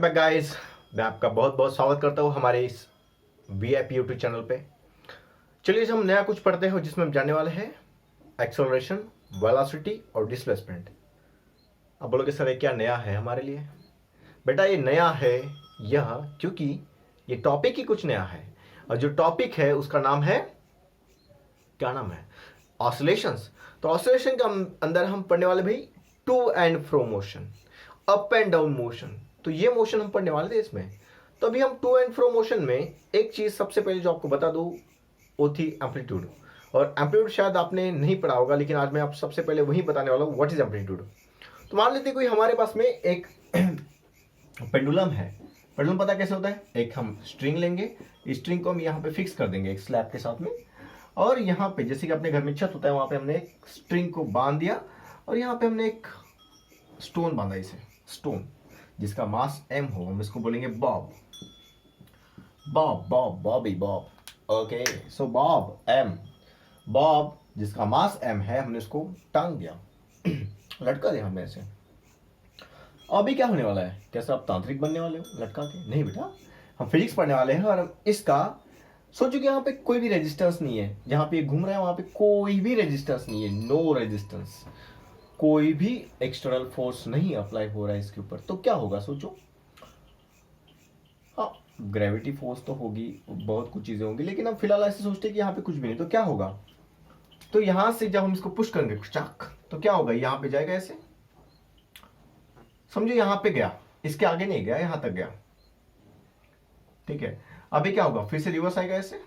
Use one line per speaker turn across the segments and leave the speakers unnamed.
Back guys, मैं आपका बहुत बहुत स्वागत करता हूँ हमारे इस वीआईपी यूट्यूब चैनल पे। चलिए हम नया कुछ पढ़ते हैं जिसमें हम जानने वाले हैं एक्सेलरेशन, वेलोसिटी और डिस्प्लेसमेंट। अब बोलोगे सर ये क्या नया है हमारे लिए? बेटा ये नया है यह क्योंकि ये टॉपिक ही कुछ नया है, और जो टॉपिक है उसका नाम है, क्या नाम है? ऑसिलेशंस। तो ऑसिलेशन के अंदर हम पढ़ने वाले भाई to and fro motion, up and down motion. तो ये मोशन हम पढ़ने वाले थे इसमें। तो अभी हम टू एंड फ्रो मोशन में एक चीज सबसे पहले जो आपको बता दूं वो थी एम्पलीट्यूड। और एम्पलीट्यूड शायद आपने नहीं पढ़ा होगा, लेकिन आज मैं आप सबसे पहले वही बताने वाला हूँ व्हाट इज एम्पलीट्यूड। तो मान लेते कोई हमारे पास में एक पेंडुलम है। पेंडुलम पता कैसे होता है? एक हम स्ट्रिंग लेंगे, स्ट्रिंग को हम यहाँ पे फिक्स कर देंगे एक स्लैब के साथ में, और यहाँ पे जैसे कि अपने घर में छत होता है वहां पे हमने एक स्ट्रिंग को बांध दिया, और यहाँ पे हमने एक स्टोन बांधा, इसे स्टोन जिसका मास m हो, हम इसको बोलेंगे bob. Bob bob bobby bob, okay. So bob m, bob जिसका मास m है, हमने इसको टांग दिया, लटका दिया हमने इसे। अभी क्या होने वाला है? कैसे आप तांत्रिक बनने वाले हो लटका के? नहीं बेटा, हम फिजिक्स पढ़ने वाले हैं। और इसका सोचो कि यहाँ पे कोई भी रेजिस्टेंस नहीं है, जहां पे घूम रहा है वहां पे कोई भी रेजिस्टेंस नहीं है, नो रेजिस्टेंस, कोई भी एक्सटर्नल फोर्स नहीं अप्लाई हो रहा है इसके ऊपर। तो क्या होगा सोचो? हाँ, ग्रेविटी फोर्स तो होगी, बहुत कुछ चीजें होंगी, लेकिन हम फिलहाल ऐसे सोचते हैं कि यहाँ पे कुछ भी नहीं। तो क्या होगा? तो यहां से जब हम इसको पुश करेंगे चाक, तो क्या होगा? यहाँ पे जाएगा ऐसे, समझो यहाँ पे गया, इसके आगे नहीं गया, यहां तक गया, ठीक है। अभी क्या होगा? फिर से रिवर्स आएगा ऐसे,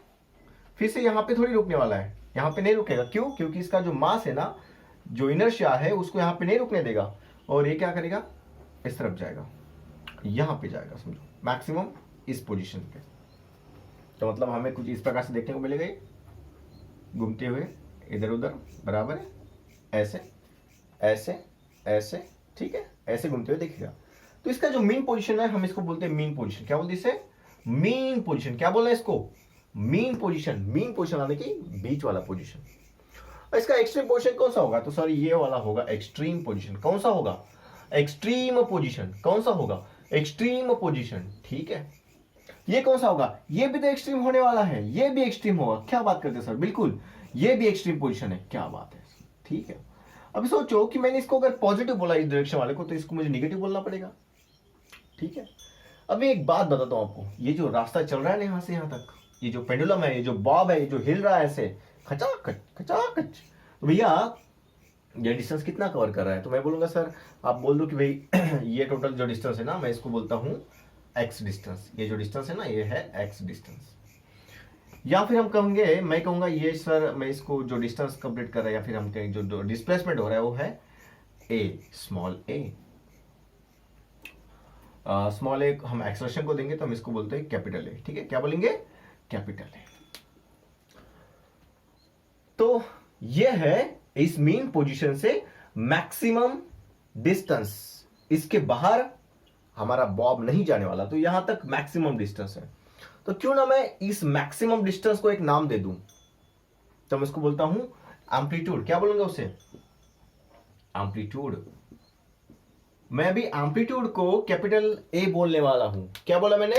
फिर से यहाँ पे थोड़ी रुकने वाला है, यहाँ पे नहीं रुकेगा। क्यों? क्योंकि इसका जो मास है ना, जो इनर्शिया है, उसको यहाँ पे नहीं रुकने देगा, और ये क्या करेगा? इस तरफ जाएगा, यहाँ पे जाएगा, समझो मैक्सिमम इस पोजीशन पे। तो मतलब हमें कुछ इस प्रकार से देखने को मिलेगा, घूमते हुए इधर उधर, बराबर है, ऐसे ऐसे ऐसे, ठीक है, ऐसे घूमते हुए दिखेगा। तो इसका जो मीन पोजीशन है, हम इसको बोलते हैं मीन पोजीशन। क्या बोलते हैं इसे? Mean position. क्या बोलना है इसको? Mean position. मीन पोजीशन आने की बीच वाला पोजीशन। इसका एक्सट्रीम पोजीशन कौन सा होगा? तो सर ये वाला होगा एक्सट्रीम पोजीशन। कौन सा होगा? Extreme position. कौन सा होगा? एक्सट्रीम पोजीशन, ठीक है। ये कौन सा होगा? ये भी तो एक्सट्रीम होने वाला है, ये भी एक्सट्रीम होगा। क्या बात करते हैं सर? बिल्कुल, ये भी एक्सट्रीम पोजीशन है। क्या बात है, ठीक है। अभी सोचो कि मैंने इसको अगर पॉजिटिव बोला इस डायरेक्शन वाले को, तो इसको मुझे निगेटिव बोलना पड़ेगा, ठीक है। अभी एक बात बताता हूं आपको, ये जो रास्ता चल रहा है ना यहां से यहां तक, ये जो पेंडुलम है, ये जो बॉब है, ये जो हिल रहा है ऐसे खचाखच खचाखच, तो भैया ये डिस्टेंस कितना कवर कर रहा है? तो मैं बोलूंगा सर, आप बोल दो कि भाई ये टोटल जो डिस्टेंस है ना, मैं इसको बोलता हूं एक्स डिस्टेंस। ये जो डिस्टेंस है ना, ये है एक्स डिस्टेंस। या फिर हम कहेंगे, मैं कहूंगा ये सर, मैं इसको जो डिस्टेंस कंप्लीट कर रहा है, या फिर हम कहेंगे जो डिस्प्लेसमेंट हो रहा है वो है ए, स्मॉल ए। स्मॉल ए हम एक्सेलरेशन को देंगे तो हम इसको बोलते हैं कैपिटल ए, ठीक है। क्या बोलेंगे? Capital A. तो ये है इस मीन पोजीशन से मैक्सिमम डिस्टेंस, इसके बाहर हमारा बॉब नहीं जाने वाला, तो यहां तक मैक्सिमम डिस्टेंस है। तो क्यों ना मैं इस मैक्सिमम डिस्टेंस को एक नाम दे दूं, तो मैं इसको बोलता हूं एम्पलीट्यूड। क्या बोलूंगा उसे? एम्पलीट्यूड। मैं भी एम्पलीट्यूड को कैपिटल ए बोलने वाला हूं। क्या बोला मैंने?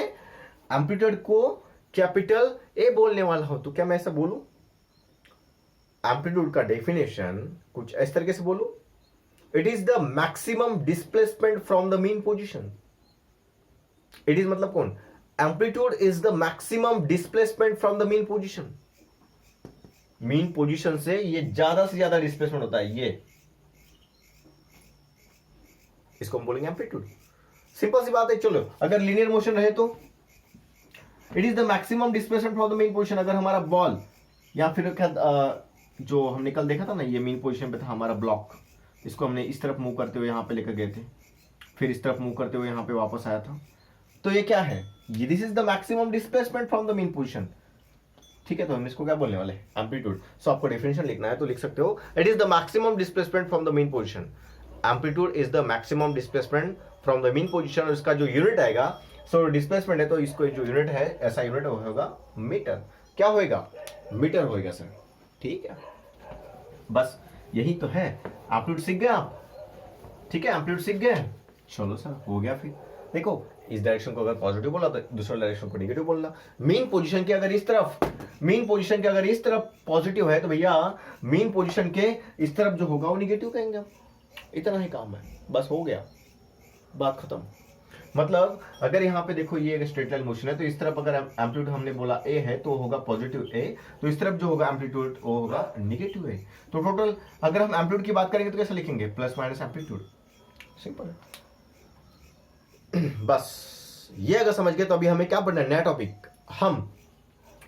एम्पलीट्यूड को कैपिटल ए बोलने वाला हूं। तो क्या मैं ऐसा बोलूं? एम्पलीट्यूड का डेफिनेशन कुछ इस तरीके से बोलूं, it is the maximum displacement from the mean position. It is मतलब कौन? Amplitude is the maximum displacement from the mean position. Mean position से ये ज्यादा से ज्यादा डिस्प्लेसमेंट होता है, ये इसको हम बोलेंगे एम्पलीट्यूड। सिंपल सी बात है। चलो, अगर लीनियर मोशन रहे तो it is the maximum displacement from the mean position. अगर हमारा बॉल, या फिर जो हमने कल देखा था ना, ये मीन पोजीशन पे था हमारा ब्लॉक, इसको हमने इस तरफ मूव करते हुए यहां पे लेकर गए थे, फिर इस तरफ मूव करते हुए यहां पे वापस आया था। तो ये क्या है? ये this is the maximum displacement from the mean position, ठीक है। तो हम इसको क्या बोलने वाले? एम्पलीट्यूड। सो आपको डेफिनेशन लिखना है तो लिख सकते हो, it is the maximum displacement from the mean position. Amplitude is the maximum displacement from the mean position. और इसका जो यूनिट आएगा, सो डिस्प्लेसमेंट है तो इसको जो यूनिट है, ऐसा यूनिट होगा मीटर। क्या होएगा? मीटर होएगा सर, ठीक है। बस यही तो है। एम्पलीट्यूड सीख गए आप, ठीक है। एम्पलीट्यूड सीख गए, चलो सर हो गया। फिर देखो, इस डायरेक्शन को अगर पॉजिटिव बोला तो दूसरे डायरेक्शन को नेगेटिव बोलना। मीन पोजीशन के अगर इस तरफ पॉजिटिव है तो भैया मीन पोजीशन के इस तरफ जो होगा वो नेगेटिव कहेंगे हम। इतना ही काम है, बस हो गया, बात खत्म। मतलब अगर यहाँ पे देखो ये एक स्ट्रेट लाइन मोशन है तो इस तरफ अगर एम्पलीट्यूड हमने बोला ए है तो होगा पॉजिटिव ए, तो इस तरफ जो होगा एम्पलीट्यूड वो होगा नेगेटिव ए। तो टोटल अगर हम एम्पलीट्यूड की बात करेंगे तो कैसे लिखेंगे, प्लस माइनस एम्पलीट्यूड, सिंपल है। बस ये अगर समझ गए तो अभी हमें क्या पढ़ना है, नया टॉपिक। हम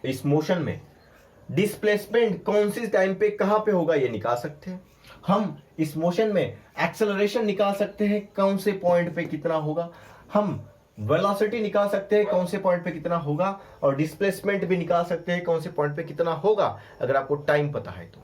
इस मोशन में डिस्प्लेसमेंट कौन सी टाइम पे कहां पे होगा ये निकाल सकते हैं। हम इस मोशन में एक्सेलरेशन निकाल सकते हैं कौन से पॉइंट पे कितना होगा। हम वेलोसिटी निकाल सकते हैं कौन से पॉइंट पे कितना होगा, और डिस्प्लेसमेंट भी निकाल सकते हैं कौन से पॉइंट पे कितना होगा अगर आपको टाइम पता है तो।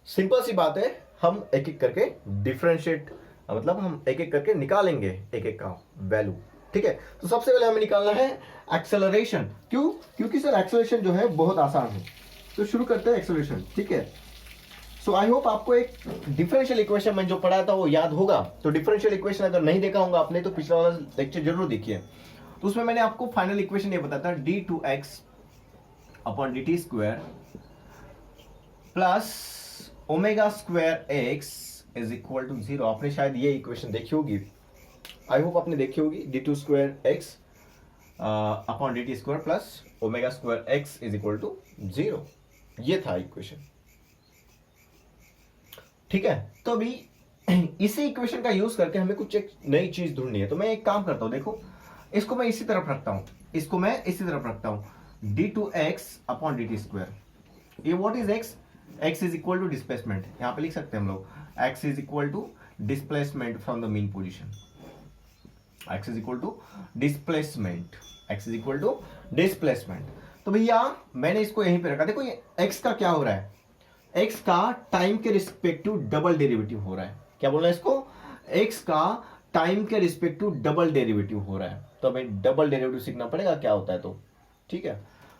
सिंपल सी बात है, हम एक एक करके डिफरेंशिएट, मतलब हम एक एक करके निकालेंगे एक एक का वैल्यू, ठीक है। तो सबसे पहले हमें निकालना है एक्सेलरेशन। क्यों? क्योंकि सर एक्सेलरेशन जो है बहुत आसान है। तो शुरू करते हैं एक्सेलरेशन, ठीक है। सो आई होप आपको एक डिफरेंशियल इक्वेशन में जो पढ़ाया था वो याद होगा। तो डिफरेंशियल इक्वेशन अगर नहीं देखा होगा आपने तो पिछला वाला लेक्चर जरूर देखिए। तो उसमें मैंने आपको फाइनल इक्वेशन ये बताया था, d2x upon dt square plus omega square x is equal to 0। आपने शायद ये इक्वेशन देखी होगी, आई होप आपने देखी होगी, d2 square x upon dt square plus omega square x is equal to 0। ये था इक्वेशन, ठीक है। तो अभी इसी इक्वेशन का यूज करके हमें कुछ एक नई चीज ढूंढनी है। तो मैं एक काम करता हूं, देखो इसको मैं इसी तरफ रखता हूं, इसको मैं इसी तरफ रखता हूं, d2x अपॉन dt स्क्वायर। ये what is x? x is equal to displacement, यहां पे लिख सकते हैं हम लोग, x is equal to displacement from the mean position. x is equal to displacement, x is equal to displacement. तो भैया मैंने इसको यहीं पे रखा। देखो ये x का क्या हो रहा है, x का टाइम के रिस्पेक्टिव डबल डेरिवेटिव हो रहा है। क्या बोल रहा है इसको? x का टाइम के रिस्पेक्टिव डबल डेरिवेटिव हो रहा है। तो हमें डबल डेरिवेटिव सीखना पड़ेगा क्या होता है, तो ठीक है।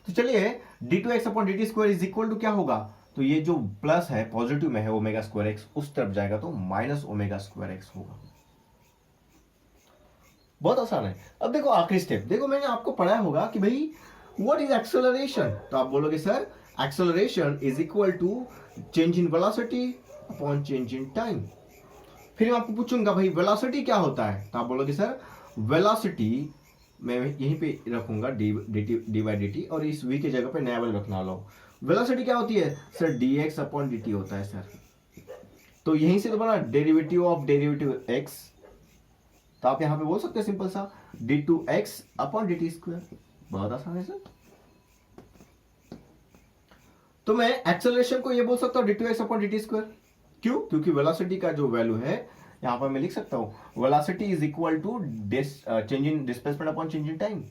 तो चलिए d2x upon dt square is equal to क्या होगा, तो ये जो प्लस है पॉजिटिव में है ओमेगा स्क्वायर एक्स, उस तरफ जाएगा तो माइनस ओमेगा स्क्वायर एक्स होगा। बहुत आसान है। अब देखो आखिरी स्टेप, देखो मैंने आपको पढ़ाया होगा कि भाई व्हाट इज एक्सेलरेशन। तो आप बोलोगे sir acceleration is equal to change in velocity upon change in time. फिर मैं आपको पूछूंगा भाई वेलोसिटी क्या होता है, तो आप बोलोगे सर वेलोसिटी मैं यहीं पे रखूंगा डी बाई डी टी, और इस v की जगह पे नया वैल्यू रखना लो। वेलोसिटी क्या होती है सर, dx अपॉन dt होता है सर। तो यहीं से तो बना डेरिवेटिव ऑफ डेरिवेटिव x, तो आप यहां पे बोल सकते हैं सिंपल सा d2x अपॉन dt स्क्वायर। बहुत आसान है सर। तो मैं एक्सेलरेशन को ये बोल सकता हूं d2x अपॉन dt स्क्वायर। क्यों? क्योंकि वेलोसिटी का जो वैल्यू है यहां पर मैं लिख सकता हूं velocity is equal to change in displacement upon change in time,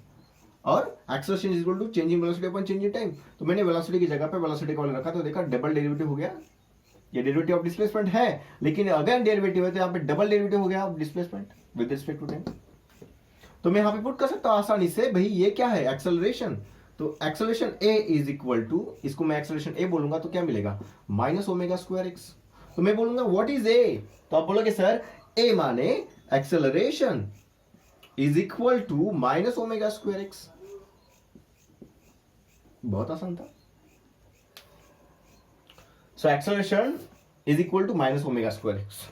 और acceleration is equal to change in velocity upon change in time. तो मैंने वेलोसिटी की जगह पे वेलोसिटी का वैल्यू रखा, तो देखा डबल डेरिवेटिव हो गया। ये डेरिवेटिव ऑफ डिस्प्लेसमेंट है, लेकिन अगर डेरिवेटिव है तो यहाँ पे डबल डेरिवेटिव हो गया of displacement with respect to time. तो मैं यहाँ पे पुट कर सकता हूँ आसानी से, भाई ये क्या है एक्सेलरेशन। तो acceleration a is equal to, इसको मैं एक्सेलरेशन a बोलूंगा तो क्या मिलेगा, माइनस ओमेगा स्क्वायर एक्स। तो मैं बोलूंगा व्हाट इज a, तो आप बोलोगे सर a माने acceleration is equal to minus omega square x. बहुत आसान था। So acceleration is equal to minus omega square x.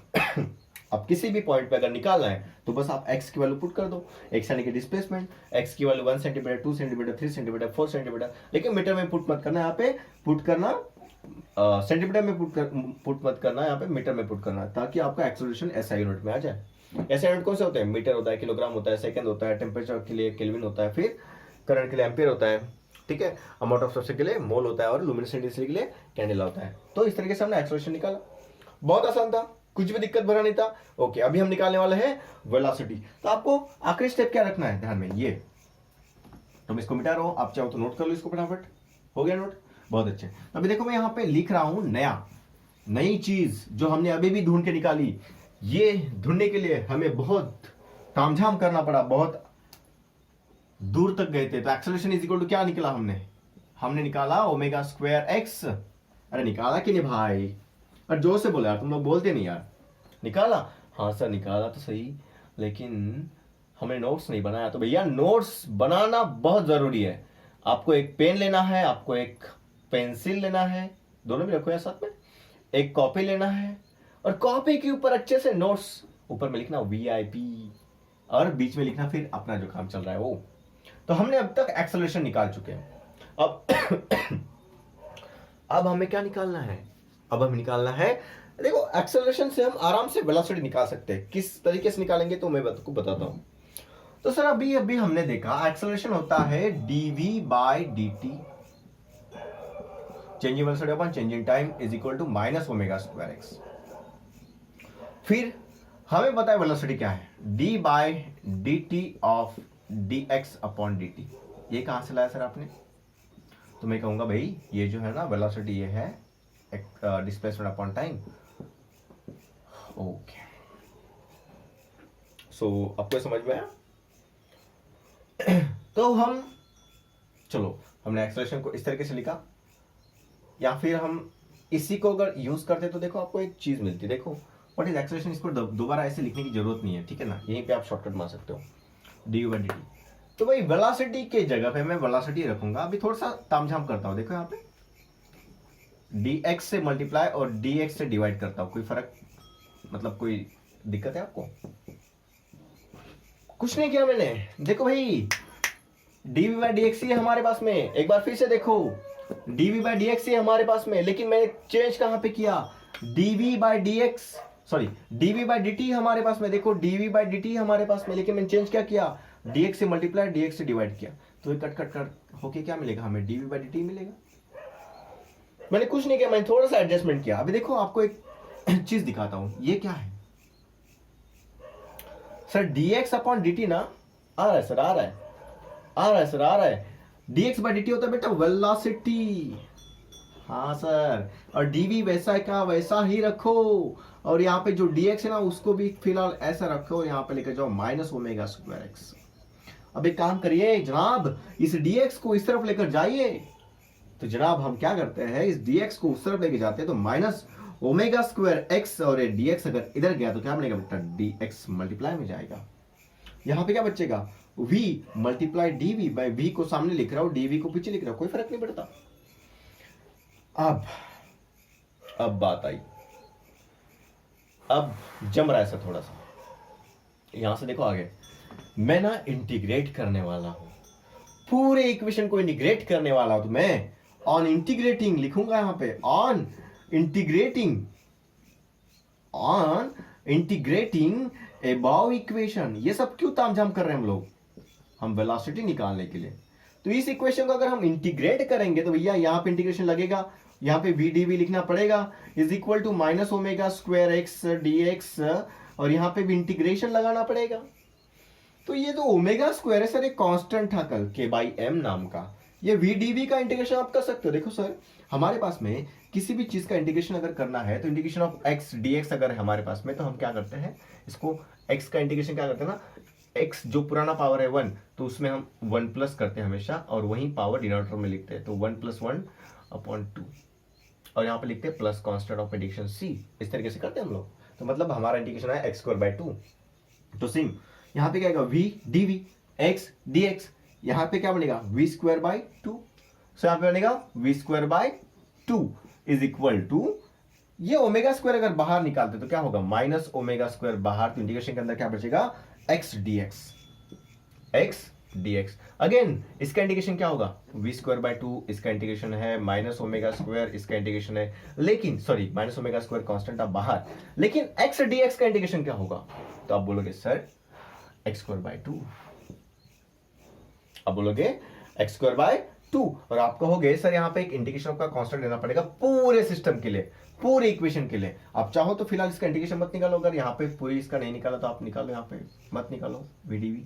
अब किसी भी पॉइंट पे अगर निकालना है तो बस आप x की वैल्यू पुट कर दो, x यानी कि डिस्प्लेसमेंट, x की value 1 centimetre, 2 centimetre, 3 centimetre, 4 centimetre, लेकिन मीटर में पुट मत करना, यहाँ पे पुट करना सेंटीमीटर में पुट मत करना, यहाँ पे मीटर में पुट करना, ताकि आपका एक्सेलरेशन SI यूनिट में आ जाए। SI यूनिट कौन से होते हैं, मीटर होता है, किलोग्राम होता है, सेकंड होता है, टेम्परेचर के लिए केल्विन होता है, फिर करंट के लिए एम्पियर होता है, ठीक है, अमाउंट ऑफ सब्सटेंस के लिए मोल होता है, और लुमिनेसेंस के लिए कैंडेला होता है। तो इस तरीके से हमने एक्सेलरेशन निकाला। बहुत आसान था, कुछ भी दिक्कत भरा नहीं था। ओके, अभी हम निकालने वाले हैं वेलोसिटी। तो आपको आखिरी स्टेप क्या रखना है ध्यान में, ये तो मैं इसको मिटा रहा हूं, आप चाहो तो नोट कर लो इसको फटाफट। हो गया नोट? बहुत अच्छे। अभी देखो मैं यहां पे लिख रहा हूं नई चीज जो हमने अभी भी ढूंढ के निकाली। ये ढूंढने के लिए हमें बहुत तामझाम करना पड़ा, बहुत दूर तक गए थे। तो एक्सेलरेशन इज इक्वल टू क्या निकला हमने निकाला ओमेगा स्क्वायर एक्स। अरे निकाला कि नहीं भाई, और जोर से बोला यार, तुम लोग बोलते नहीं यार। निकाला? हाँ सर निकाला तो सही, लेकिन हमने नोट्स नहीं बनाया, तो भैया नोट्स बनाना बहुत जरूरी है। आपको एक पेन लेना है, आपको एक पेंसिल लेना है, दोनों भी रखो यार साथ में, एक कॉपी लेना है, और कॉपी के ऊपर अच्छे से नोट्स, ऊपर में लिखना VIP और बीच में लिखना फिर अपना जो काम चल रहा है वो। तो हमने अब तक एक्सेलरेशन निकाल चुके हैं। अब अब हमें क्या निकालना है? अब हमें निकालना है, देखो एक्सेलरेशन से हम आराम से वेलोसिटी निकाल सकते हैं। किस तरीके से निकालेंगे तो मैं आपको बताता हूं। तो सर अभी अभी हमने देखा एक्सेलरेशन होता है dv/dt, change in velocity upon change in time is equal to -ω²x। फिर हमें पता है वेलोसिटी क्या है, d/dt ऑफ dx/dt। ये कहां से लाया सर आपने? तो मैं कहूंगा भाई ये जो है ना वेलोसिटी, ये है डिस्प्लेसमेंट अपॉन टाइम। ओके, सो आपको समझ में आया? तो चलो हमने एक्सेलरेशन को इस तरीके से लिखा, या फिर हम इसी को अगर यूज करते तो देखो आपको एक चीज मिलती है। देखो व्हाट इज एक्सेलरेशन, इसको दोबारा ऐसे लिखने की जरूरत नहीं है, ठीक है ना, यहीं पे आप शॉर्टकट मार सकते हो, du/dt। तो भाई वेलोसिटी के जगह पे मैं वेलोसिटी रखूंगा। अभी थोड़ा सा तामझाम करता हूं, देखो यहाँ पे dx से मल्टीप्लाई और dx से डिवाइड करता हूं, कोई फर्क, मतलब कोई दिक्कत है आपको? कुछ नहीं किया मैंने। देखो भाई dv/dx ही है हमारे पास में, एक बार फिर से देखो dv/dx ही है हमारे पास में, लेकिन मैंने चेंज कहां पे किया, dv/dx, सॉरी dv/dt हमारे पास में, देखो dv/dt हमारे पास में, लेकिन मैंने चेंज क्या किया, dx से मल्टीप्लाई dx से डिवाइड किया। तो कट कट कट होके क्या मिलेगा हमें, dv/dt मिलेगा। मैंने कुछ नहीं किया, मैंने थोड़ा सा एडजस्टमेंट किया। अभी देखो आपको एक चीज दिखाता हूं, ये क्या है सर, dx/dt ना, आ रहा है सर, आ रहा है, आ रहा है सर, आ रहा है। dx/dt होता है बेटा वेलोसिटी, हाँ सर, और dv वैसा का वैसा ही रखो, और यहाँ पे जो dx है ना उसको भी फिलहाल ऐसा रखो, और यहाँ पे लेकर जाओ -ω²x। अब एक काम करिए जनाब, इस dx को इस तरफ लेकर जाइए। तो जनाब हम क्या करते हैं, इस dx को उस तरफ लेके जाते हैं, तो -ω²x, और ये dx अगर इधर गया तो क्या बनेगा बेटा, dx मल्टीप्लाई में जाएगा। यहां पे क्या बचेगा, v multiply dv by v को सामने लिख रहा हूं, dv को पीछे लिख रहा हूं, कोई फर्क नहीं पड़ता। अब बात आई, अब जम रहा है सर थोड़ा सा। यहां से देखो आगे, मैं ना इंटीग्रेट करने वाला हूं, पूरे इक्वेशन को इंटीग्रेट करने वाला हूं। तो मैं ऑन इंटीग्रेटिंग लिखूंगा, यहां पे ऑन इंटीग्रेटिंग अबाव इक्वेशन। ये सब क्यों तामझाम कर रहे हैं हम लोग, हम वेलोसिटी निकालने के लिए। तो इस इक्वेशन को अगर हम इंटीग्रेट करेंगे तो भैया यहां पे इंटीग्रेशन लगेगा, यहां पे vdv लिखना पड़ेगा, is equal to -ω²x dx, और यहां पे भी इंटीग्रेशन लगाना पड़ेगा। तो ये तो ω² है सर, एक कांस्टेंट था कल k/m नाम का, ये vdv का इंटीग्रेशन आप कर सकते हो। देखो सर हमारे पास में किसी भी चीज का इंटीग्रेशन अगर करना है, तो इंटीग्रेशन ऑफ x dx अगर है हमारे पास में, तो हम क्या करते हैं, इसको x का इंटीग्रेशन क्या करते हैं ना, x जो पुराना पावर है 1, तो उसमें हम 1 प्लस करते हैं हमेशा, और वही पावर डिनोमिनेटर में लिखते हैं, तो 1 + 1/2, और यहाँ पे लिखते हैं plus constant of integration c। इस तरीके से करते हैं हम लोग। तो मतलब हमारा इंटीग्रेशन है x²/2। तो सिम यहाँ पे क्या आएगा, v dv x dx, यहाँ पे क्या बनेगा v²/2। सो यहाँ पे बनेगा v²/2 इज इक्वल टू, ये ω² अगर बाहर निकालते तो क्या होगा, -ω² बाहर, तो इंटीग्रेशन के अंदर क्या बचेगा, x dx। अगेन इसका इंटीग्रेशन क्या होगा, v²/2, इसका इंटीग्रेशन है -ω², इसका इंटीग्रेशन है, लेकिन सॉरी -ω² कांस्टेंट अब बाहर, लेकिन x dx का इंटीग्रेशन क्या होगा, तो आप बोलोगे सर x²/2, अब बोलोगे x²/2, और आप कहोगे सर यहाँ पे एक इंटीग्रेशन का कांस्टेंट लेना पड़ेगा पूरे सिस्टम के लिए, पूरे इक्वेशन के लिए। आप चाहो तो फिलहाल इसका इंटीग्रेशन मत निकालो, अगर यहाँ पे पूरी इसका नहीं निकाला तो आप निकालो, यहाँ पे मत निकालो vdv।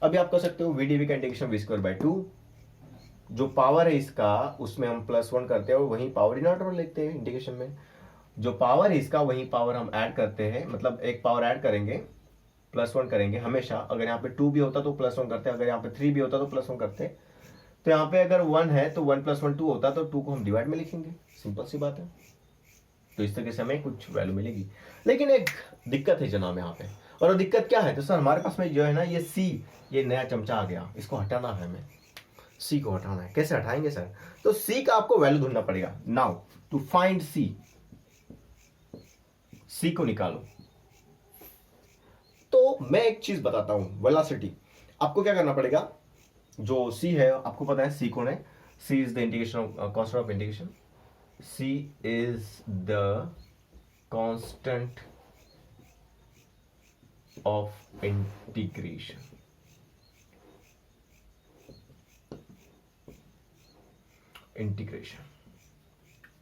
अभी आप कर सकते हो vdv का इंटीग्रेशन v²/2, जो पावर है इसका उसमें हम +1 करते हैं, और वही पावर डिनोमिनेटर में लिखते हैं इंटीग्रेशन में, जो पावर है इसका वही पावर हम ऐड करते हैं, मतलब एक पावर ऐड करेंगे, +1 करेंगे हमेशा। अगर यहाँ पे 2 भी होता तो +1 करते, अगर यहाँ पे 3 भी होता तो +1 करते। तो यहाँ पे अगर 1 है तो 1 + 1 2 होता, तो 2 को हम डिवाइड में लिखेंगे, सिंपल सी बात है। तो इस तरीके से हमें कुछ वैल्यू मिलेगी। लेकिन एक दिक्कत है जनाब यहाँ पे, और दिक्कत क्या है, तो सर हमारे पास में जो है ना ये सी, ये नया चमचा आ गया, इसको हटाना है, हमें सी को हटाना है। कैसे हटाएंगे सर? तो सी का आपको वैल्यू ढूंढना पड़ेगा। नाउ टू फाइंड सी, सी को निकालो। तो मैं एक चीज बताता हूं, वेलोसिटी आपको क्या करना पड़ेगा, जो सी है आपको पता है सी कौन है, c is the integration of constant of integration, c is the constant of integration. Integration,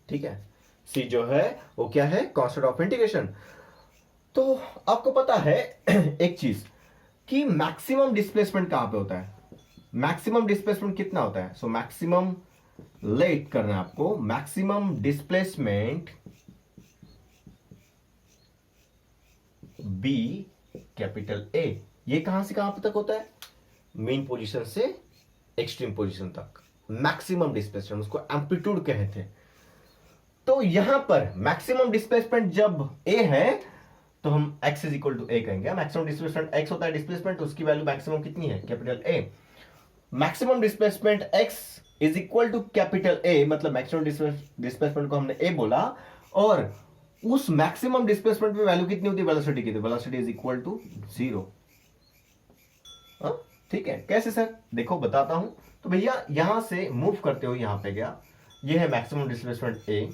ठीक है, सी जो है वो क्या है, कांस्टेंट ऑफ इंटीग्रेशन। तो आपको पता है एक चीज कि मैक्सिमम डिस्प्लेसमेंट कहां पे होता है, मैक्सिमम डिस्प्लेसमेंट कितना होता है? सो मैक्सिमम लेट करना है आपको, maximum displacement be capital A, ये कहां से कहां तक होता है, मेन पोजीशन से एक्सट्रीम पोजीशन तक मैक्सिमम डिस्प्लेसमेंट, उसको एम्पलीट्यूड कहते हैं। तो यहां पर मैक्सिमम डिस्प्लेसमेंट जब ए है तो हम x इज इक्वल टू ए कहेंगे। मैक्सिमम डिस्प्लेसमेंट x होता है डिस्प्लेसमेंट, उसकी वैल्यू मैक्सिमम कितनी है, capital A. Maximum displacement x is equal to capital A, मतलब मैक्सिमम डिस्प्लेसमेंट को हमने ए बोला, और उस मैक्सिमम डिस्प्लेसमेंट पे वैल्यू कितनी होती है, वेलोसिटी की, तो वेलोसिटी इज इक्वल टू 0। ठीक है, कैसे सर? देखो बताता हूं। तो भैया यहां से मूव करते हो, यहां पे गया, ये है मैक्सिमम डिस्प्लेसमेंट ए।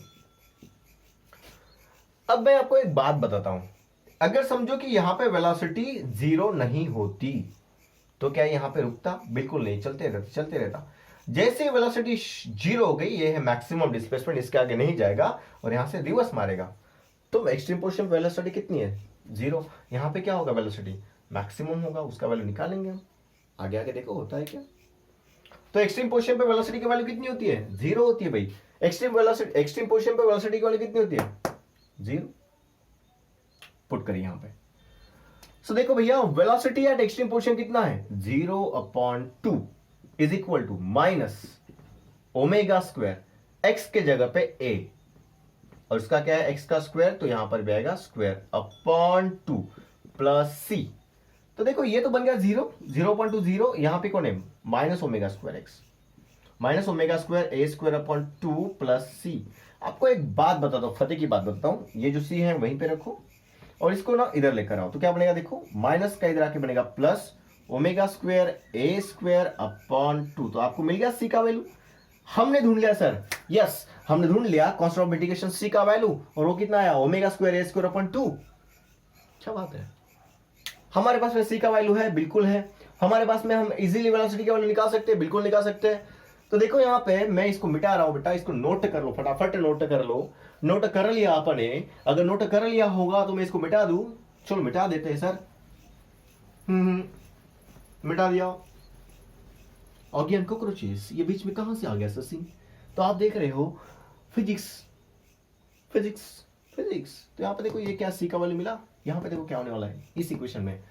अब मैं आपको एक बात बताता हूं, अगर समझो कि यहां पे वेलोसिटी 0 नहीं होती तो क्या यहां पे रुकता? बिल्कुल नहीं, चलते रहता। जैसे वेलोसिटी 0 हो गई, ये है मैक्सिमम डिस्प्लेसमेंट, इसके आगे नहीं जाएगा और यहां से रिवर्स मारेगा, तो एक्सट्रीम पोजीशन पे वेलोसिटी कितनी है, 0। यहां पे क्या होगा, वेलोसिटी मैक्सिमम होगा, उसका वैल्यू निकालेंगे हम। आगे आगे देखो होता है क्या। तो एक्सट्रीम पोजीशन पे वेलोसिटी की वैल्यू कितनी होती है, 0 होती है भाई। एक्सट्रीम पोजीशन पे वेलोसिटी की वैल्यू कितनी होती है, 0। पुट करिए यहां पे। सो देखो भैया, वेलोसिटी एट एक्सट्रीम पोजीशन कितना है, 0/2 is equal to minus omega square x के जगह पे ए, और इसका क्या है, एक्स का स्क्वायर, तो यहां पर भी आएगा स्क्वायर अपॉन 2 प्लस सी। तो देखो ये तो बन गया 0/2 0, यहां पे कौन है, minus omega square x, minus omega square ए स्क्वायर अपॉन 2 प्लस सी। आपको एक बात बताता हूं, फतेह की बात बताता हूं, ये जो सी है वहीं पे रखो और इसको ना इधर लेकर आओ, तो क्या बनेगा, देखो माइनस का इधर आके बनेगा प्लस ओमेगा स्क्वायर ए स्क्वायर अपॉन 2। तो आपको मिल गया सी का वैल्यू, हमने ढूंढ लिया सर, यस हमने ढूंढ लिया कांस्टेंट ऑफ इंटीग्रेशन सी का वैल्यू, और वो कितना आया, ओमेगा स्क्वायर ए स्क्वायर अपॉन 2। क्या बात है, हमारे पास में सी का वैल्यू है, बिल्कुल है हमारे पास में, हम इजीली वेलोसिटी का वैल्यू निकाल सकते हैं, बिल्कुल निकाल सकते हैं। तो देखो यहां पे मैं इसको मिटा रहा हूं बेटा, इसको नोट कर लो, फटाफट नोट कर लो। नोट कर लिया आपने? अगर नोट कर लिया होगा तो मैं इसको मिटा दूं, चलो मिटा देते हैं सर। मिटा दिया। ऑर्गेन कॉकरोचेस, ये बीच में कहां से आ गया सर सीन? तो आप देख रहे हो फिजिक्स फिजिक्स फिजिक्स। तो यहां पे देखो ये क्या सी का वैल्यू मिला, यहां पे देखो क्या होने वाला है इस इक्वेशन में,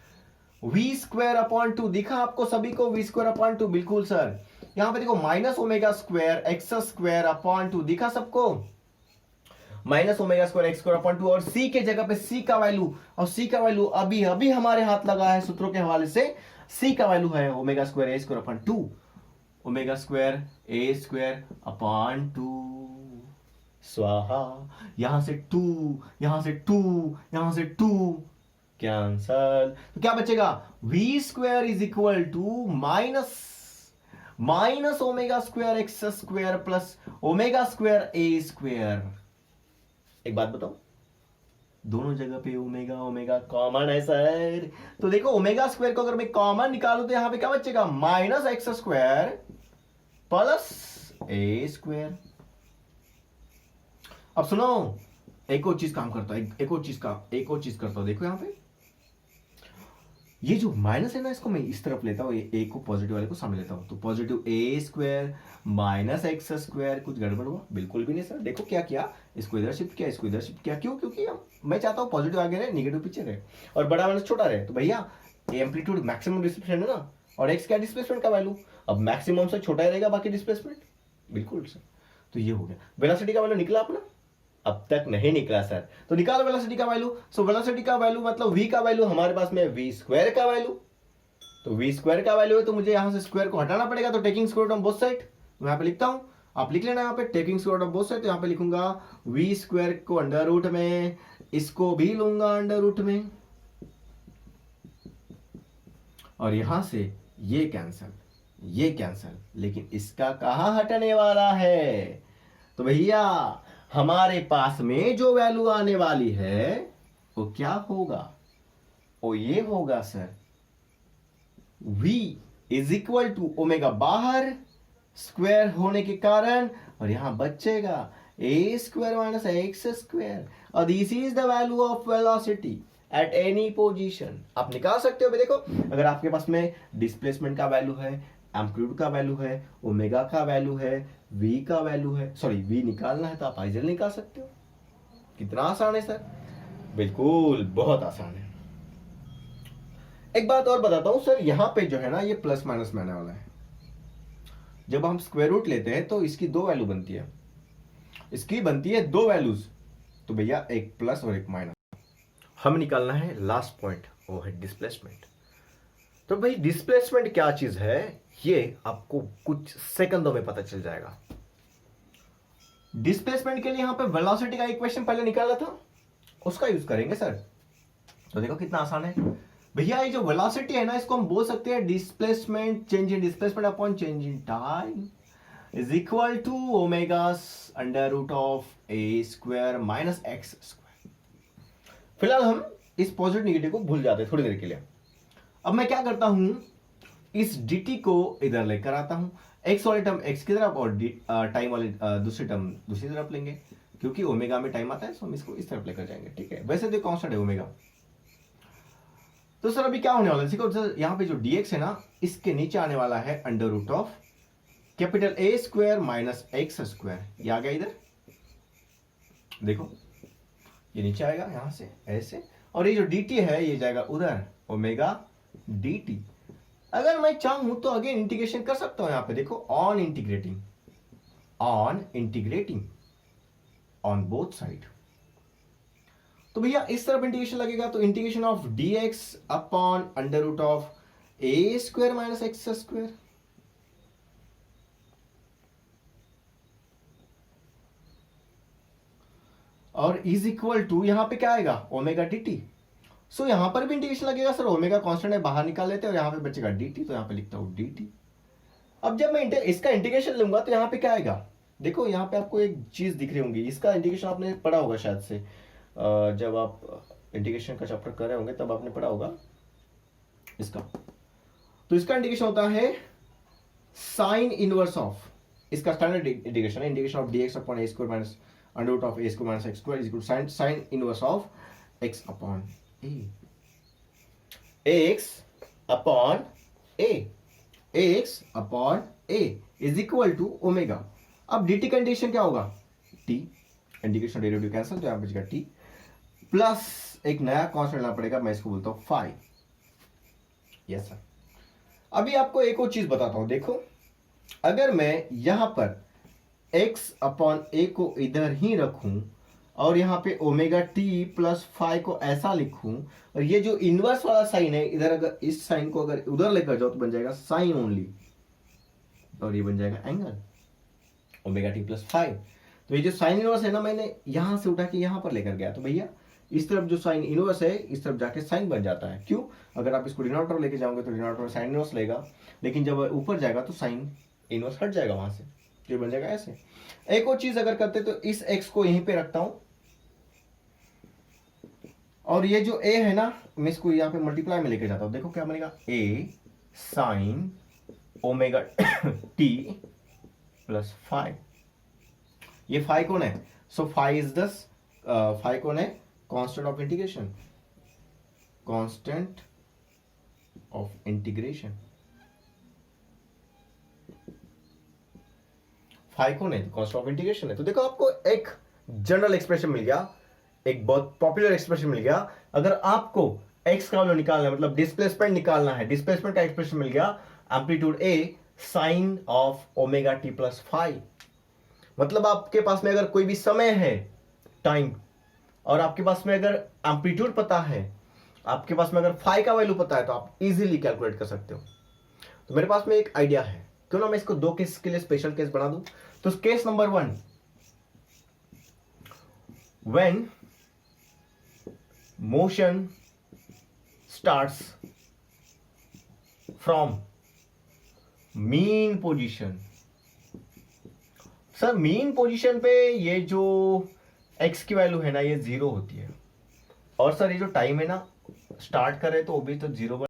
वी स्क्वायर अपॉन 2 दिखा आपको सभी को, वी स्क्वायर अपॉन 2, बिल्कुल सर। यहां पे देखो minus omega square x square upon 2 दिखा सबको, minus omega square x square upon 2, और सी के जगह पे सी का वैल्यू, और सी का वैल्यू अभी अभी हमारे हाथ लगा है सूत्रों के हवाले से, सी का वैल्यू है ओमेगा स्क्वायर ए स्क्वायर अपॉन 2, ओमेगा स्क्वायर ए स्क्वायर अपॉन 2 स्वाहा। यहां से 2, यहां से 2, यहां से 2 कैंसल, तो क्या बचेगा, v square is equal to minus omega square x square plus omega square A square. एक बात बताओ, दोनों जगह पे ओमेगा ओमेगा कॉमन है सर, तो देखो ओमेगा स्क्वायर को अगर मैं कॉमन निकालूं तो यहां पे क्या बचेगा, माइनस एक्स स्क्वायर प्लस ए स्क्वायर। अब सुनो, एक और चीज काम करता है, एक और चीज करता हूं, देखो यहां पे ये जो माइनस है ना, इसको मैं इस तरफ लेता हूं, ए को पॉजिटिव वाले को सामने लेता हूं, तो पॉजिटिव ए स्क्वायर माइनस एक्स स्क्वायर। कुछ गड़बड़ हुआ? बिल्कुल भी नहीं सर, देखो क्या किया, इसको इधर शिफ्ट किया, इसको इधर शिफ्ट किया, क्यों? क्योंकि मैं चाहता हूं पॉजिटिव आगे रहे, नेगेटिव पीछे रहे, और बड़ा माइनस छोटा रहे। तो भैया ये एम्पलीट्यूड मैक्सिमम डिस्प्लेसमेंट है ना, और एक्स क्या डिस्प्लेसमेंट का वैल्यू, अब मैक्सिमम से छोटा ही रहेगा बाकी डिस्प्लेसमेंट, बिल्कुल सर। तो ये हो गया, वेलोसिटी का वैल्यू निकला अपना, अब तक नहीं निकला सर। तो निकालो वेलोसिटी का वैल्यू। सो वेलोसिटी का वैल्यू मतलब v का वैल्यू हमारे पास में v स्क्वायर का वैल्यू, तो v स्क्वायर का वैल्यू है तो मुझे यहां से स्क्वायर को हटाना पड़ेगा, तो taking square root of both side मैं यहां पे लिखता हूं, आप लिख लेना यहाँ पे taking square root of both side, तो यहाँ पे लिखूंगा v स्क्वायर को अंडर रूट में, इसको भी लूंगा अंडर रूट में, और यहां से ये कैंसल, ये कैंसल, लेकिन इसका कहां हटने वाला है? तो भैया हमारे पास में जो वैल्यू आने वाली है वो क्या होगा? वो ये होगा sir, v is equal to omega बाहर स्क्वायर होने के कारण, और यहां बचेगा a square minus x square, और this is the value of velocity at any position. आप निकाल सकते हो। देखो अगर आपके पास में डिस्प्लेसमेंट का वैल्यू है, एम्पलीट्यूड का वैल्यू है, ओमेगा का वैल्यू है, v का वैल्यू है, सॉरी v निकालना है तो आप आइजल निकाल सकते हो। कितना आसान है सर, बिल्कुल बहुत आसान है। एक बात और बताता हूं सर, यहां पे जो है ना ये प्लस माइनस में आने वाला है। जब हम स्क्वायर रूट लेते हैं तो इसकी दो वैल्यू बनती है, इसकी बनती है दो वैल्यूज, तो भैया एक प्लस और एक माइनस। हम निकालना है लास्ट पॉइंट, वो है डिस्प्लेसमेंट। तो भाई डिस्प्लेसमेंट क्या चीज है ये आपको कुछ सेकंडों में पता चल जाएगा। डिस्प्लेसमेंट के लिए यहां पे वेलोसिटी का इक्वेशन पहले निकाला था, उसका यूज करेंगे सर। तो देखो कितना आसान है भैया, ये जो वेलोसिटी है ना इसको हम बोल सकते हैं displacement, change in displacement upon change in time is equal to omega under root of A square minus x square. फिलहाल हम इस पॉजिटिव नेगेटिव को भूल जाते हैं थोड़ी देर के लिए। अब मैं क्या करता हूं, इस dt को इधर लेकर आता हूं, x वाले टर्म x की तरफ और टाइम वाले दूसरी टर्म दूसरी तरफ लेंगे, क्योंकि ओमेगा में टाइम आता है तो हम इसको इस तरफ लेकर जाएंगे। ठीक है, वैसे तो कांस्टेंट है ओमेगा। तो सर अभी क्या होने वाला है, देखो सर यहाँ पे जो dx है ना इसके नीचे आने वाला है under root of capital A square minus x square. ये आ गया इधर, देखो ये नीचे आएगा यहां से ऐसे, और ये जो dt है ये जाएगा उधर ओमेगा dt। अगर मैं चाहूं तो अगेन इंटीग्रेशन कर सकता हूं यहां पे, देखो on integrating on both side. तो भैया इस तरफ इंटीग्रेशन लगेगा तो integration of dx upon under root of a square minus x square, और इज इक्वल टू यहां पे क्या आएगा ओमेगा dt। सो यहां पर भी इंटीग्रेशन लगेगा सर, ओमेगा कांस्टेंट है बाहर निकाल लेते हैं और यहां पे बचेगा dt, तो यहां पे लिखता हूं dt। अब जब मैं इसका इंटीग्रेशन लूंगा तो यहां पे क्या आएगा, देखो यहां पे आपको एक चीज दिख रही होंगी, इसका इंटीग्रेशन आपने पढ़ा होगा शायद से, जब आप इंटीग्रेशन का चैप्टर कर रहे होंगे तब आपने पढ़ा होगा इसका। तो इसका इंटीग्रेशन होता है साइन इनवर्स ऑफ, इसका स्टैंडर्ड इंटीग्रेशन है, integration of dx upon a square minus under root of a square minus x square is equal to sine inverse of x upon a, x upon a, x upon a is equal to omega. अब dt का integration क्या होगा, t, integration derivative cancel, तो यहां बचेगा t plus एक नया constant लेना पड़ेगा, मैं इसको बोलता हूं फाई। Yes sir. अभी आपको एक और चीज बताता हूं, देखो अगर मैं यहां पर x अपॉन a को इधर ही रखूं और यहां पे ओमेगा t प्लस फाई को ऐसा लिखूं, और ये जो इनवर्स वाला साइन है इधर, अगर इस साइन को अगर उधर लेकर जाओ तो बन जाएगा साइन ओनली, और ये बन जाएगा angle omega t plus phi. तो ये जो साइन इनवर्स है ना मैंने यहां से उठा के यहां पर लेकर गया, तो भैया इस तरफ जो साइन इनवर्स है इस तरफ जाके साइन बन जाता है। क्यों, अगर आप इसको डिनोमिनेटर लेके जाओगे तो डिनोमिनेटर में साइन इनवर्स लेगा, लेकिन जब ऊपर जाएगा तो साइन इनवर्स हट जाएगा वहां से, तो ये बन जाएगा ऐसे। एक और चीज अगर करते तो इस x को यहीं पे रखता हूं, और ये जो a है ना मैं इसको यहां पे मल्टीप्लाई में लेके जाता हूं, देखो क्या बनेगा a sine omega t plus phi. ये फाई कौन है, so phi is the phi कौन है, constant of integration, constant of integration. Phi कौन है, कांस्टेंट ऑफ इंटीग्रेशन है। तो देखो आपको एक जनरल एक्सप्रेशन मिल गया, एक बहुत पॉपुलर एक्सप्रेशन मिल गया। अगर आपको x का वैल्यू निकालना है, मतलब डिस्प्लेसमेंट निकालना है, डिस्प्लेसमेंट का एक्सप्रेशन मिल गया amplitude a sine of omega t plus phi. मतलब आपके पास में अगर कोई भी समय है टाइम, और आपके पास में अगर एम्पलीट्यूड पता है, आपके पास में अगर फाई का वैल्यू पता है, तो आप इजीली कैलकुलेट कर सकते हो। तो मेरे पास में एक आइडिया है, क्यों ना मैं इसको 2 केस के लिए स्पेशल केस बना दूं। तो case number 1, when motion starts from mean position. Sir mean position पे ये जो x की वैल्यू है ना, ये 0 होती है, और सर ये जो टाइम है ना, स्टार्ट कर रहे तो वो भी तो 0 पर।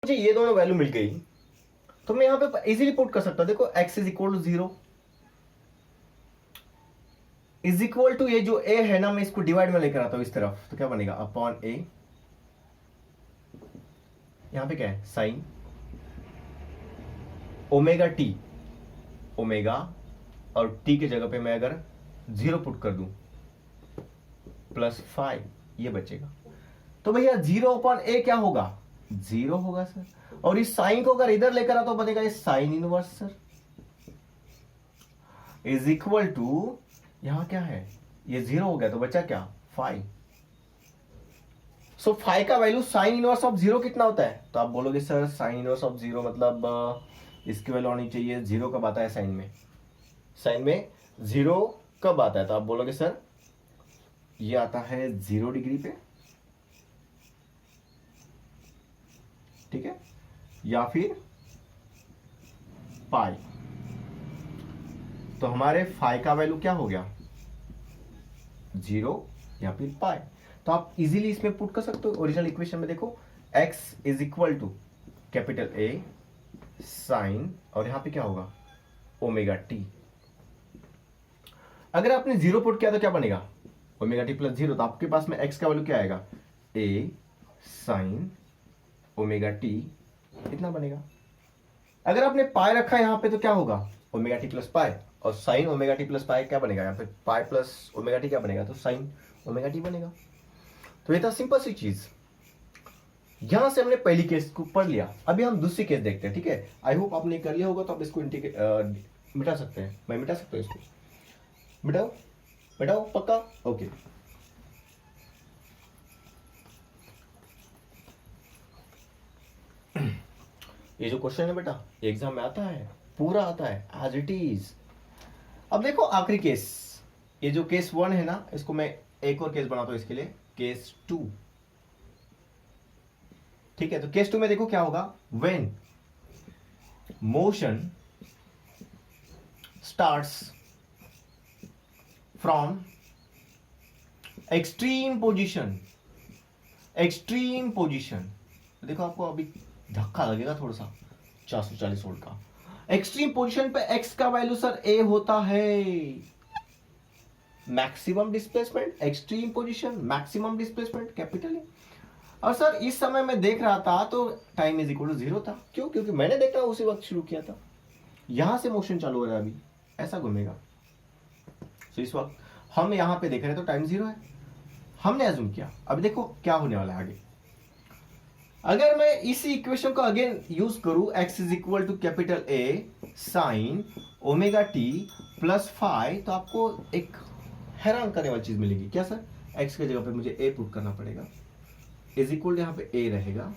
मुझे ये दोनों वैल्यू मिल गई, तो मैं यहां पे इजीली पुट कर सकता हूं। देखो x is equal to 0 is equal to ये जो a है ना, मैं इसको डिवाइड में लेकर आता हूं इस तरफ, तो क्या बनेगा अपॉन a, यहां पे क्या है साइन ओमेगा टी, ओमेगा और t के जगह पे मैं अगर 0 पुट कर दूं प्लस 5, ये बचेगा। तो भैया 0 अपॉन a क्या होगा 0 होगा सर, और इस साइन को अगर इधर लेकर आ तो बनेगा ये sine inverse sir, is equal to यहां क्या है, ये 0 हो गया तो बचा क्या 5। सो 5 का वैल्यू साइन इनवर्स ऑफ 0 कितना होता है, तो आप बोलोगे सर साइन इनवर्स ऑफ 0 मतलब इसकी वैल्यू होनी चाहिए 0 कब आता है साइन में, साइन में 0 कब आता है, तो आप बोलोगे सर ये आता है 0 डिग्री पे, ठीक है, या फिर पाई। तो हमारे फाई का वैल्यू क्या हो गया 0 या फिर पाई। तो आप इजीली इसमें पुट कर सकते हो ओरिजिनल इक्वेशन में। देखो x is equal to capital A sine, और यहां पे क्या होगा ओमेगा टी। अगर आपने 0 पुट किया तो क्या बनेगा ओमेगा टी प्लस 0, तो आपके पास में x का वैल्यू क्या आएगा a साइन ओमेगा टी, इतना बनेगा। अगर आपने पाई रखा है यहां पे तो क्या होगा ओमेगा टी प्लस पाई, और sign omega t plus pi क्या बनेगा, यहाँ पे पाई प्लस ओमेगा टी क्या बनेगा, तो साइन ओमेगा टी बनेगा। तो ये था सिंपल सी चीज। यहां से हमने पहली केस को पढ़ लिया, अभी हम दूसरी केस देखते हैं, ठीक है। आई होप आपने कर लिया होगा, तो आप इसको मिटा सकते हैं, मैं मिटा सकता हूँ इसको, मिटाओ मिटाओ पक्का, ओके। ये जो क्वेश्चन है बेटा एग्जाम में आता है, पूरा आता है एज इट इज। अब देखो आखिरी केस, ये जो केस 1 है ना, इसको मैं एक और केस बनाता हूं इसके लिए, केस 2, ठीक है। तो केस 2 में देखो क्या होगा, when motion starts from extreme position, extreme position. देखो आपको अभी धक्का लगेगा थोड़ा सा 440 वोल्ट का। एक्सट्रीम पोजीशन पे x का वैल्यू सर a होता है, maximum displacement, extreme position maximum displacement capital A. और सर इस समय मैं देख रहा था तो टाइम इज इक्वल टू 0 था, क्यों, क्योंकि मैंने देखना उसी वक्त शुरू किया था। यहां से मोशन चालू हो रहा है, अभी ऐसा घूमेगा। तो इस वक्त हम यहां पे देख रहे हैं तो टाइम 0 है, हमने अज्यूम किया। अब देखो क्या होने वाला है आगे। अगर मैं इसी इक्वेशन को अगेन यूज करूं, x is equal to capital A sine omega t plus 5, तो आपको एक हैरान करने वाली चीज मिलेगी। क्या सर, x के जगह पे मुझे a पुट करना पड़ेगा, इज इक्वल यहाँ पे a रहेगा,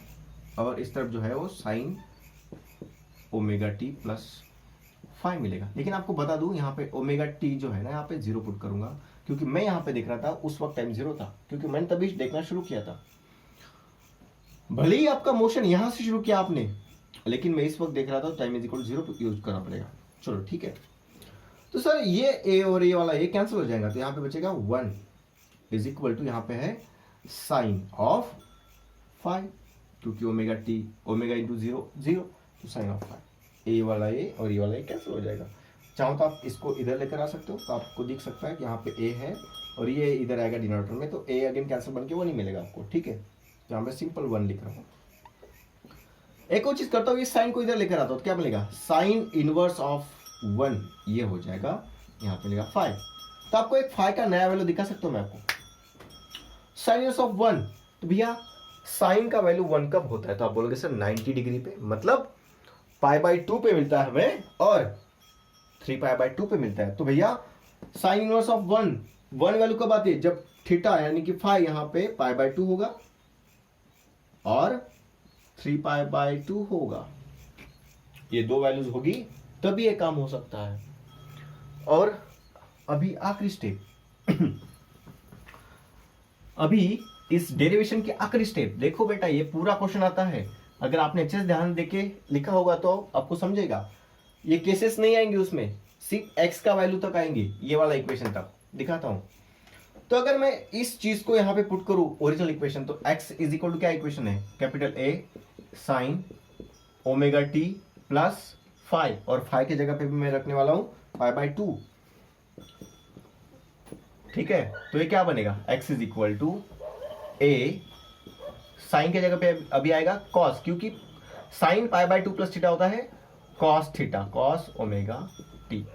और इस तरफ जो है वो साइन ओमेगा टी प्लस 5 मिलेगा। लेकिन आपको बता दूं यहाँ पे ओमेगा टी जो है ना, यहाँ पे 0 पुट करूंगा, क्योंकि मैं यहाँ पे देख रहा था उस वक्त टाइम 0 था, क्योंकि मैंने तभी देखना शुरू किया था। भले ही आपका मोशन यहां से शुरू किया आपने, लेकिन मैं इस वक्त देख रहा था time is equal to 0 use करना पड़ेगा। चलो ठीक है। तो सर ये a और ये वाला a कैंसिल हो जाएगा, तो यहाँ पे बचेगा 1 इज इक्वल टू यहाँ पे है साइन ऑफ 5, क्योंकि ओमेगा टी ओमेगा इंटू 0 0, तो साइन ऑफ 5, a वाला a और ये वाला a कैंसिल हो जाएगा। चाहो तो आप इसको इधर लेकर आ सकते हो, तो आपको दिख सकता है कि यहाँ पे a है और ये इधर आएगा डिनोमिनेटर में, तो a अगेन कैंसिल बन के 1 ही मिलेगा आपको, ठीक है। तो मैं सिंपल 1 लिख रहा हूं। एक और चीज करता हूं, इस साइन को इधर लेकर आता हूं, तो क्या मिलेगा साइन इनवर्स ऑफ 1, ये हो जाएगा, यहां पे मिलेगा 5। तो आपको एक 5 का नया वैल्यू दिखा सकता हूं मैं आपको, साइन इनवर्स ऑफ 1। तो भैया साइन का वैल्यू 1 कब होता है, तो आप बोलोगे सर 90 डिग्री पे, मतलब π/2 पे मिलता है हमें और 3π/2 पे मिलता है। तो भैया sign inverse of 1 one value कब आती है? जब थीटा यानी कि फाई यहां पे π/2 होगा और 3π/2 होगा, ये दो वैल्यूज होगी तभी ये काम हो सकता है। और अभी आखिरी स्टेप अभी इस डेरिवेशन की आखिरी स्टेप देखो बेटा, ये पूरा क्वेश्चन आता है, अगर आपने अच्छे से ध्यान देके लिखा होगा तो आपको समझेगा। ये केसेस नहीं आएंगे उसमें, सिर्फ x का वैल्यू तक आएंगे, ये वाला इक्वेशन तक दिखाता हूं। तो अगर मैं इस चीज को यहां पे पुट करूं ओरिजिनल इक्वेशन, तो x इज इक्वल टू क्या इक्वेशन है? Capital A sine omega t plus phi, और फाई की जगह पे भी मैं रखने वाला हूं π/2। ठीक है, तो ये क्या बनेगा? x is equal to A sine के जगह पे अभी आएगा कॉस, क्योंकि साइन π/2 प्लस थीटा होता है cos theta, cos omega T.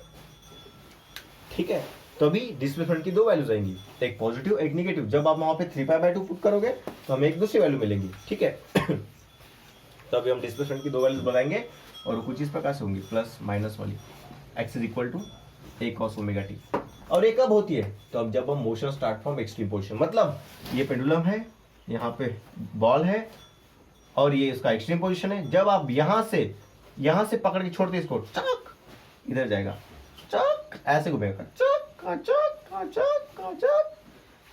ठीक है, तो अभी डिस्प्लेसमेंट की दो वैल्यूज आएंगी, एक पॉजिटिव एक नेगेटिव। जब आप वहां पे 3π/2 पुट करोगे तो हमें एक दूसरी वैल्यू मिलेंगी। ठीक है तो अभी हम डिस्प्लेसमेंट की दो वैल्यूज बनाएंगे और वो कुछ इस प्रकार से होंगी, प्लस माइनस वाली। x is equal to A cos omega t. और ये कब होती है? तो अब जब हम motion start from extreme position, मतलब ये पेंडुलम है, यहाँ पे बॉल है और ये इसका एक्सट्रीम पोजीशन है। जब आप यहां से पकड़ के छोड़ते इसको, चक इधर जाएगा, चक ऐसे घूमेगा, चक चक चक चक।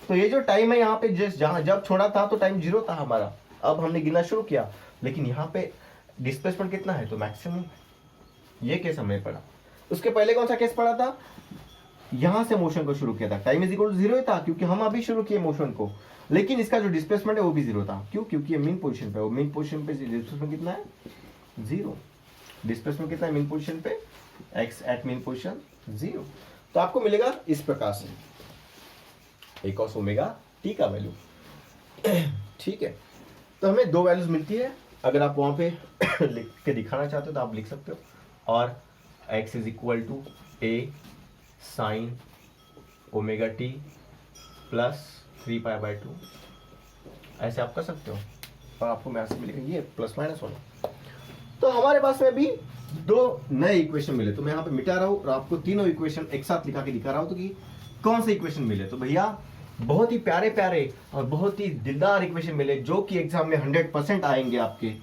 तो ये जो टाइम है यहाँ पे जहां जब छोड़ा था तो टाइम 0 था हमारा, अब हमने गिनना शुरू किया, लेकिन यहाँ पे डिस्प्लेसमेंट कितना है? तो मैक्सिमम। ये केस हमने पढ़ा। उसके पहले कौन सा केस पढ़ा था? यहां से मोशन को शुरू किया था, टाइम इज इक्वल टू 0 ही था, क्योंकि हम अभी शुरू किए मोशन को, लेकिन इसका जो डिस्प्लेसमेंट है वो भी 0 था। क्यों? क्योंकि ये मीन पोजीशन पे, वो मीन पोजीशन पे डिस्प्लेसमेंट कितना है? 0। डिस्प्लेसमेंट कितना है मीन पोजीशन पे? x at mean position 0। तो आपको मिलेगा इस प्रकार से a cos ओमेगा t का वैल्यू। ठीक है, तो हमें दो वैल्यूज मिलती है। अगर आप वहां पे लिख के दिखाना चाहते हो तो आप लिख सकते हो, और x is equal to a sine omega t plus 3π/2, ऐसे आप कर सकते हो, और आपको में ऐसे मिलेगा ये प्लस माइनस वाला। तो हमारे पास में भी दो नए इक्वेशन मिले, तो मैं यहाँ पे मिटा रहा हूँ और आपको तीनों इक्वेशन एक साथ लिखा के दिखा रहा हूँ, तो कि कौन से इक्वेशन मिले। तो भैया बहुत ही प्यारे प्यारे और बहुत ही दिलदार इक्वेशन मिले, जो कि एग्जाम में 100% आएंगे आपके,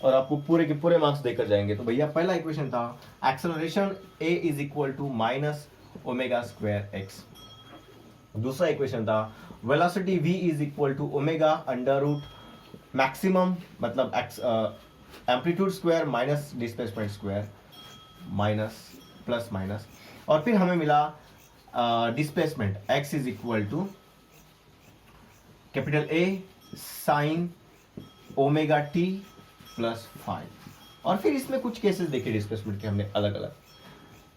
और आपको पूरे के पूरे मार्क्स देकर जाएंगे। तो भैया पहला इक्वेशन था acceleration a is equal to minus omega square X. दूसरा इक्वेशन था velocity v is equal to omega under root maximum, मतलब amplitude square minus displacement square, minus plus minus. और फिर हमें मिला displacement x is equal to capital A sine omega t plus 5। और फिर इसमें कुछ केसेस देखे डिस्प्लेसमेंट के हमने अलग अलग।